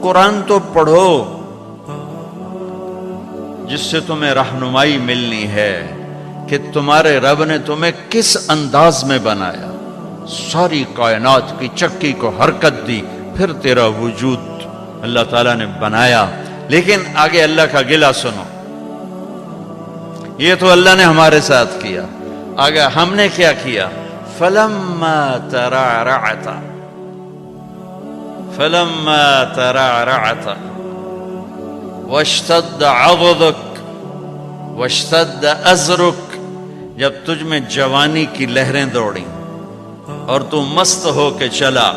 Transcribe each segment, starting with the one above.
قرآن تو پڑھو جس سے تمہیں رہنمائی ملنی ہے کہ تمہارے رب نے تمہیں کس انداز میں بنایا، ساری کائنات کی چکی کو حرکت دی، پھر تیرا وجود اللہ تعالیٰ نے بنایا۔ لیکن آگے اللہ کا گلہ سنو، یہ تو اللہ نے ہمارے ساتھ کیا، آگے ہم نے کیا کیا؟ فَلَمَّا تَرَعْرَعْتَ فَلَمَّا تَرَعْرَعْتَ وَاشْتَدَّ عَضُدُكَ وَاشْتَدَّ أَزْرُكَ، جب تجھ میں جوانی کی لہریں دوڑیں اور تو مست ہو کے چلا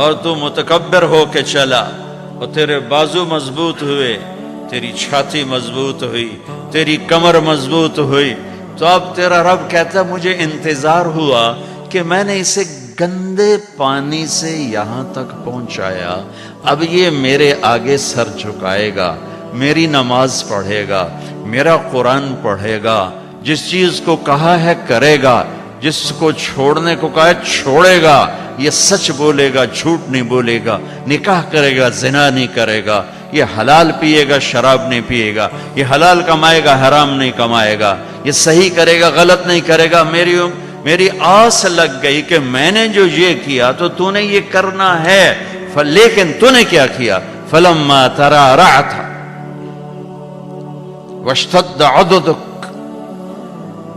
اور تو متکبر ہو کے چلا اور تیرے بازو مضبوط ہوئے، تیری چھاتی مضبوط ہوئی، تیری کمر مضبوط ہوئی، تو اب تیرا رب کہتا ہے مجھے انتظار ہوا کہ میں نے اسے گندے پانی سے یہاں تک پہنچایا، اب یہ میرے آگے سر جھکائے گا، میری نماز پڑھے گا، میرا قرآن پڑھے گا، جس چیز کو کہا ہے کرے گا، جس کو چھوڑنے کو کہا ہے چھوڑے گا، یہ سچ بولے گا، جھوٹ نہیں بولے گا، نکاح کرے گا، زنا نہیں کرے گا، یہ حلال پیے گا، شراب نہیں پیے گا، یہ حلال کمائے گا، حرام نہیں کمائے گا، یہ صحیح کرے گا، غلط نہیں کرے گا۔ میری آس لگ گئی کہ میں نے جو یہ کیا تو نے یہ کرنا ہے، لیکن تو نے کیا کیا؟ فَلَمَّا تَرَعْرَعْتَ وَاشْتَدَّ عَضُدُكَ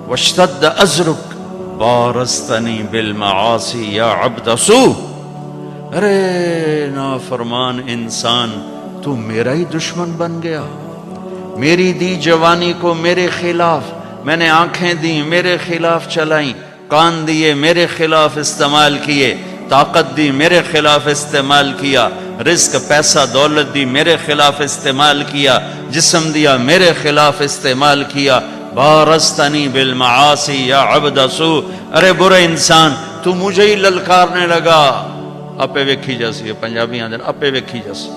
وَاشْتَدَّ أَزْرُكَ بارزتنی بالمعاصی یا عبد سوء، ارے نافرمان انسان، تو میرا ہی دشمن بن گیا، میری دی جوانی کو میرے خلاف، میں نے آنکھیں دی میرے خلاف چلائیں، کان دیے میرے خلاف استعمال کیے، طاقت دی میرے خلاف استعمال کیا، رزق پیسہ دولت دی میرے خلاف استعمال کیا، جسم دیا میرے خلاف استعمال کیا، بارزتنی بالمعاصی یا عبد سوء، ارے برے انسان تو مجھے ہی للکارنے لگا، اپے ویکھی جیسی ہے پنجابی آندر، اپے ویکھی جیسی،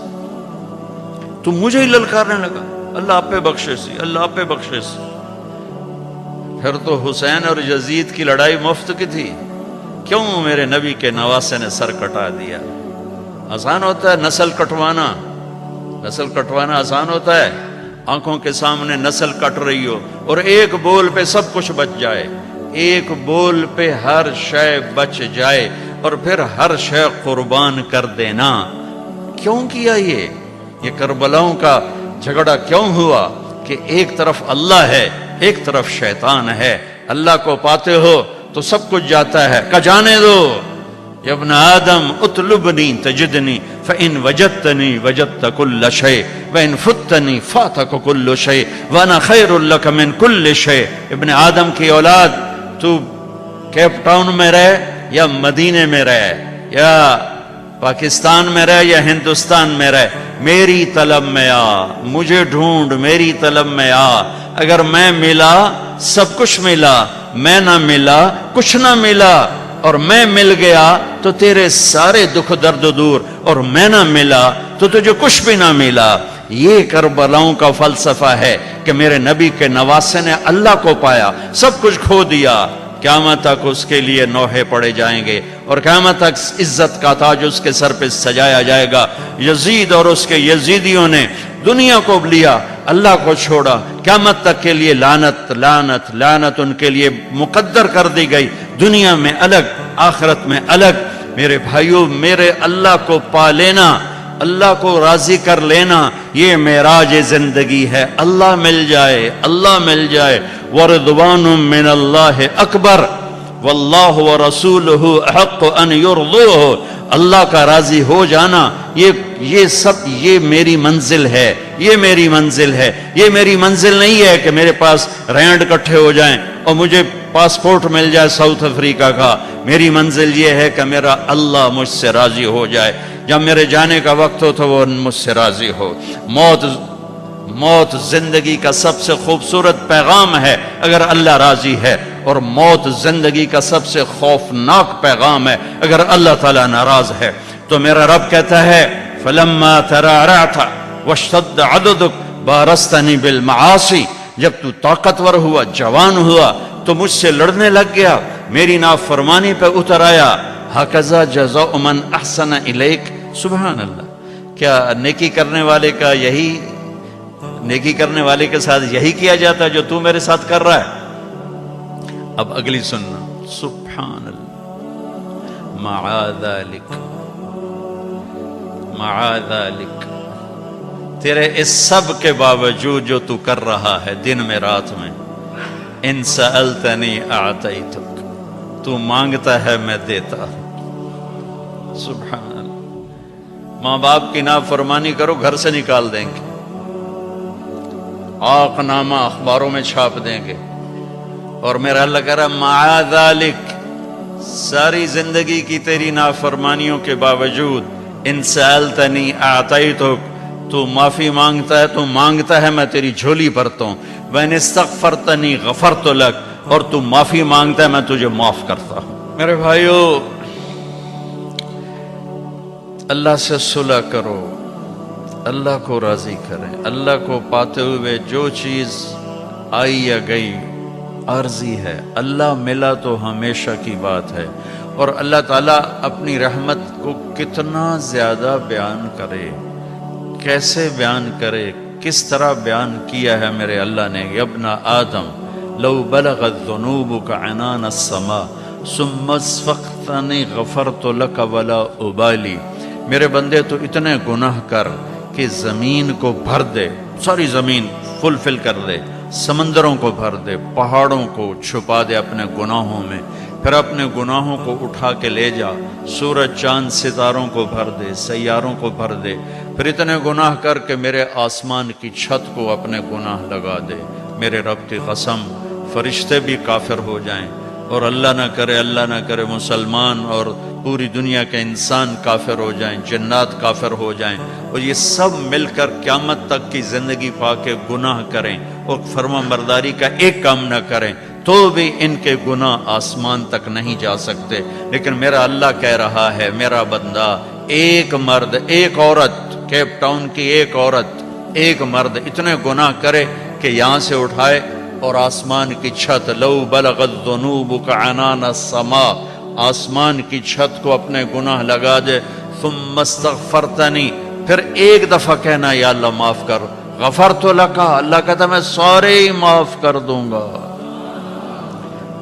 تو مجھے ہی للکارنے لگا، اللہ اپے بخشے سی، اللہ اپے بخشے سی۔ پھر تو حسین اور یزید کی لڑائی مفت کی تھی، کیوں میرے نبی کے نواسے نے سر کٹا دیا؟ آسان ہوتا ہے نسل کٹوانا، نسل کٹوانا آسان ہوتا ہے، آنکھوں کے سامنے نسل کٹ رہی ہو اور ایک بول پہ سب کچھ بچ جائے، ایک بول پہ ہر شے بچ جائے اور پھر ہر شے قربان کر دینا، کیوں کیا یہ کربلاؤں کا جھگڑا کیوں ہوا؟ کہ ایک طرف اللہ ہے، ایک طرف شیطان ہے، اللہ کو پاتے ہو تو سب کچھ جاتا ہے، کہ جانے دو، یا ابن آدم اطلبنی تجدنی فإن وجدتنی وجدت کل شیء وإن فتنی فاتک کل شیء وانا خیر لک من کل شیء۔ ابن آدم کی اولاد، تو کیپ ٹاؤن میں رہے یا مدینے میں رہے یا پاکستان میں رہے یا ہندوستان میں رہے، میری طلب میں آ، مجھے ڈھونڈ، میری طلب میں آ، اگر میں ملا سب کچھ ملا، میں نہ ملا کچھ نہ ملا، اور میں مل گیا تو تیرے سارے دکھ درد دور، اور میں نہ ملا تو تجھے کچھ بھی نہ ملا۔ یہ کربلاؤں کا فلسفہ ہے کہ میرے نبی کے نواسے نے اللہ کو پایا، سب کچھ کھو دیا، قیامت تک اس کے لیے نوحے پڑے جائیں گے اور قیامت تک عزت کا تاج اس کے سر پہ سجایا جائے گا۔ یزید اور اس کے یزیدیوں نے دنیا کو لیا، اللہ کو چھوڑا، قیامت تک کے لیے لعنت لعنت لعنت ان کے لیے مقدر کر دی گئی، دنیا میں الگ آخرت میں الگ۔ میرے بھائیوں، میرے اللہ کو پا لینا، اللہ کو راضی کر لینا، یہ معراج زندگی ہے۔ اللہ مل جائے، اللہ مل جائے، ورضوان من اللہ اکبر واللہ ورسولہ احق ان یرضوہ، اللہ کا راضی ہو جانا، یہ سب یہ میری منزل ہے، یہ میری منزل ہے۔ یہ میری منزل نہیں ہے کہ میرے پاس رینڈ کٹھے ہو جائیں اور مجھے پاسپورٹ مل جائے ساؤتھ افریقہ کا۔ میری منزل یہ ہے کہ میرا اللہ مجھ سے راضی ہو جائے، جب میرے جانے کا وقت ہو تو وہ مجھ سے راضی ہو۔ موت زندگی کا سب سے خوبصورت پیغام ہے اگر اللہ راضی ہے، اور موت زندگی کا سب سے خوفناک پیغام ہے اگر اللہ تعالیٰ ناراض ہے۔ تو میرا رب کہتا ہے فَلَمَّا تَرَعْرَعْتَ وَاشْتَدَّ عَضُدُكَ بَارَزْتَنِي بِالْمَعَاصِي، جب تو طاقتور ہوا، جوان ہوا تو مجھ سے لڑنے لگ گیا، میری نافرمانی پہ اتر آیا۔ هَكَذَا جَزَاءُ مَنْ أَحْسَنَ إِلَيْكَ، سبحان اللہ، کیا نیکی کرنے والے کا یہی نیکی کرنے والے کے ساتھ یہی کیا جاتا ہے جو تو میرے ساتھ کر رہا ہے؟ اب اگلی سننا، سبحان اللہ، معاذ ذلک، معاذ ذلک، تیرے اس سب کے باوجود جو تو کر رہا ہے دن میں رات میں، ان سألتنی اعطیتک، تو مانگتا ہے میں دیتا ہوں۔ سبحان اللہ، ماں باپ کی نافرمانی کرو گھر سے نکال دیں گے، آق نامہ اخباروں میں چھاپ دیں گے، اور میرا اللہ کہہ رہا معاذ ذلک، ساری زندگی کی تیری نافرمانیوں کے باوجود ان سألتنی اعطیتک، تو معافی مانگتا ہے، تو مانگتا ہے میں تیری جھولی بھرتا ہوں، وَإِنِ اسْتَغْفَرْتَنِي غَفَرْتُ لَكَ، اور تو معافی مانگتا ہے میں تجھے معاف کرتا ہوں۔ میرے بھائیو، اللہ سے صلح کرو، اللہ کو راضی کریں، اللہ کو پاتے ہوئے جو چیز آئی یا گئی عارضی ہے، اللہ ملا تو ہمیشہ کی بات ہے، اور اللہ تعالیٰ اپنی رحمت کو کتنا زیادہ بیان کرے، کیسے بیان کرے، کس طرح بیان کیا ہے میرے اللہ نے، یا ابن آدم لو بلغت ذنوبک عنان السماء ثم استغفرتنی غفرت لک ولا ابالی، میرے بندے تو اتنے گناہ کر کہ زمین کو بھر دے، ساری زمین فل کر دے، سمندروں کو بھر دے، پہاڑوں کو چھپا دے اپنے گناہوں میں، پھر اپنے گناہوں کو اٹھا کے لے جا، سورج چاند ستاروں کو بھر دے، سیاروں کو بھر دے، پھر اتنے گناہ کر کے میرے آسمان کی چھت کو اپنے گناہ لگا دے، میرے رب کی قسم فرشتے بھی کافر ہو جائیں، اور اللہ نہ کرے مسلمان اور پوری دنیا کے انسان کافر ہو جائیں، جنات کافر ہو جائیں، اور یہ سب مل کر قیامت تک کی زندگی پا کے گناہ کریں اور فرما برداری کا ایک کام نہ کریں، تو بھی ان کے گناہ آسمان تک نہیں جا سکتے، لیکن میرا اللہ کہہ رہا ہے میرا بندہ، ایک مرد ایک عورت، کیپ ٹاؤن کی ایک عورت ایک مرد اتنے گناہ کرے کہ یہاں سے اٹھائے اور آسمان کی چھت، لو بلغت ذنوبک عنان السماء، آسمان کی چھت کو اپنے گناہ لگا دے، ثم استغفرتنی، پھر ایک دفعہ کہنا یا اللہ معاف کر، غفرت لک، اللہ کہتا میں سارے ہی معاف کر دوں گا،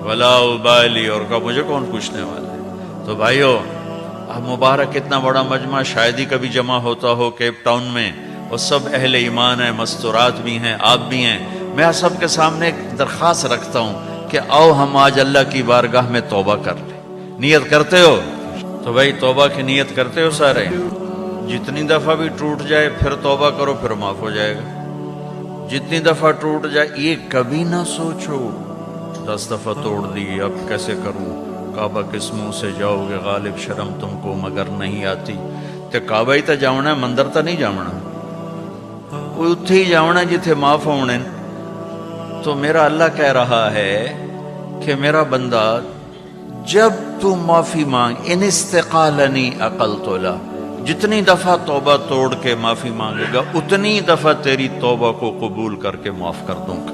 ولا ابالی، اور کہا مجھے کون پوچھنے والا ہے۔ تو بھائیو، اب مبارک اتنا بڑا مجمع شاید ہی کبھی جمع ہوتا ہو کیپ ٹاؤن میں، اور سب اہل ایمان ہیں، مستورات بھی ہیں، آپ بھی ہیں، میں آپ سب کے سامنے ایک درخواست رکھتا ہوں کہ آؤ ہم آج اللہ کی بارگاہ میں توبہ کر لیں۔ نیت کرتے ہو تو بھائی توبہ کی نیت کرتے ہو سارے؟ جتنی دفعہ بھی ٹوٹ جائے پھر توبہ کرو، پھر معاف ہو جائے گا۔ جتنی دفعہ ٹوٹ جائے یہ کبھی نہ سوچو 10 دفعہ توڑ دی اب کیسے کروں، کعبہ کس منہ سے جاؤ گے، غالب شرم تم کو مگر نہیں آتی، تے کعبہ ہی تا جاؤنا ہے، مندر تا نہیں جاؤنا، وہ اتھے ہی جاؤنا جتھے معاف ہونے۔ تو میرا اللہ کہہ رہا ہے کہ میرا بندہ جب تو معافی مانگ، ان استقالنی عقلت لا، جتنی دفعہ توبہ توڑ کے معافی مانگے گا اتنی دفعہ تیری توبہ کو قبول کر کے معاف کر دوں گا۔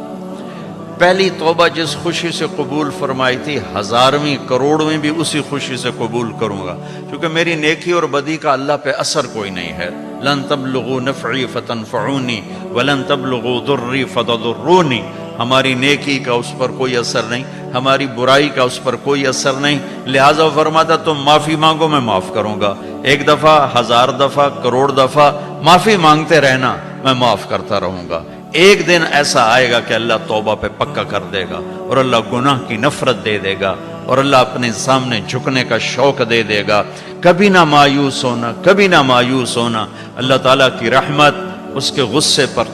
پہلی توبہ جس خوشی سے قبول فرمائی تھی، 1000ویں کروڑویں بھی اسی خوشی سے قبول کروں گا، کیونکہ میری نیکی اور بدی کا اللہ پہ اثر کوئی نہیں ہے۔ لن تبلغوا نفعی فتنفعونی ولن تبلغوا ضری فتضرونی، ہماری نیکی کا اس پر کوئی اثر نہیں، ہماری برائی کا اس پر کوئی اثر نہیں، لہٰذا فرماتا تم معافی مانگو میں معاف کروں گا، 1 دفعہ 1000 دفعہ کروڑ دفعہ معافی مانگتے رہنا، میں معاف کرتا رہوں گا۔ ایک دن ایسا آئے گا کہ اللہ توبہ پہ پکا کر دے گا، اور اللہ گناہ کی نفرت دے دے گا، اور اللہ اپنے سامنے جھکنے کا شوق دے دے گا۔ کبھی نہ مایوس ہونا، کبھی نہ مایوس ہونا، اللہ تعالیٰ کی رحمت اس کے غصے پر،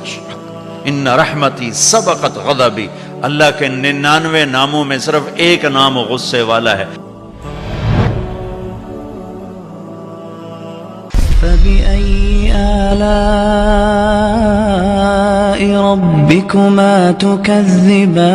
ان رحمتی سبقت غضبی، اللہ کے 99 ناموں میں صرف ایک نام غصے والا ہے۔ فبأي آلاء ربكما تكذبان